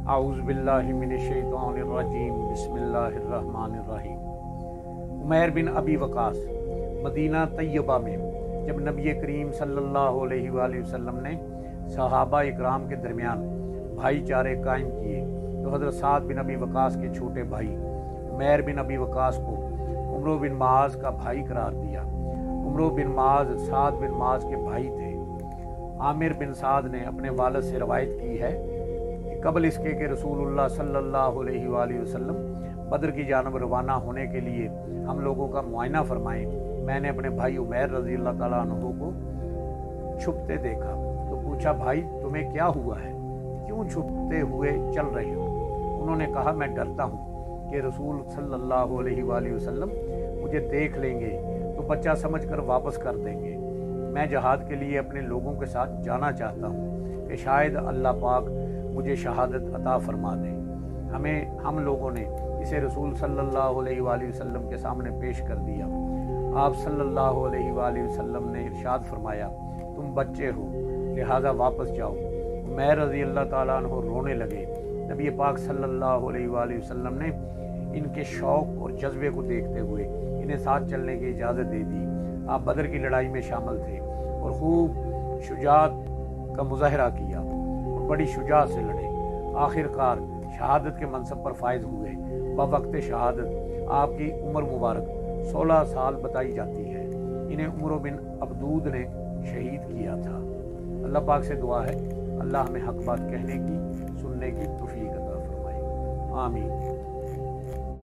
अऊज़ु बिल्लाहि मिनश्शैतानिर्रजीम बिस्मिल्लाहिर्रहमानिर्रहीम। उमैर बिन अबी वक़ास मदीना तैयबा में जब नबी करीम सल्लल्लाहु अलैहि वसल्लम ने सहाबा इकराम के दरमियान भाईचारे कायम किए तो हज़रत साद बिन अबी वक़ास के छोटे भाई उमैर बिन अबी वक़ास को उमरो बिन माज का भाई करार दिया। उमरो बिन माज साद बिन माज के भाई थे। आमिर बिन साद ने अपने वालिद से रवायत की है कि कबल इसके कि रसूलुल्लाह सल्लल्लाहु अलैहि वसल्लम बदर की जानब रवाना होने के लिए हम लोगों का मुआयना फरमाएं, मैंने अपने भाई उमैर रज़ी अल्लाह तआला अन्हु को छुपते देखा तो पूछा, भाई तुम्हें क्या हुआ है, क्यों छुपते हुए चल रहे हो? उन्होंने कहा, मैं डरता हूँ कि रसूल सल्लल्लाहु अलैहि वसल्लम मुझे देख लेंगे तो बच्चा समझकर वापस कर देंगे। मैं जहाद के लिए अपने लोगों के साथ जाना चाहता हूँ कि शायद अल्लाह पाक मुझे शहादत अता फरमा दे। हम लोगों ने इसे रसूल सल्लल्लाहु अलैहि वसल्लम के सामने पेश कर दिया। आप सल्लल्लाहु अलैहि वसल्लम ने इरशाद फरमाया, तुम बच्चे हो लिहाजा वापस जाओ। उमैर रज़ी अल्लाह ताला अन्हु रोने लगे। नबी पाक सल्लल्लाहु अलैहि वसल्लम ने इनके शौक़ और जज्बे को देखते हुए इन्हें साथ चलने की इजाज़त दे दी। आप बदर की लड़ाई में शामिल थे और खूब शुजाअत का मुजाहरा किया और बड़ी शुजाअत से लड़े। आखिरकार शहादत के मनसब पर फायज हुए। बवक्त शहादत आपकी उम्र मुबारक 16 साल बताई जाती है। इन्हें उमर बिन अबदूद ने शहीद किया था। अल्लाह पाक से दुआ है अल्लाह हमें हक बात कहने की सुनने की तौफीक अता फरमाए। आमीन।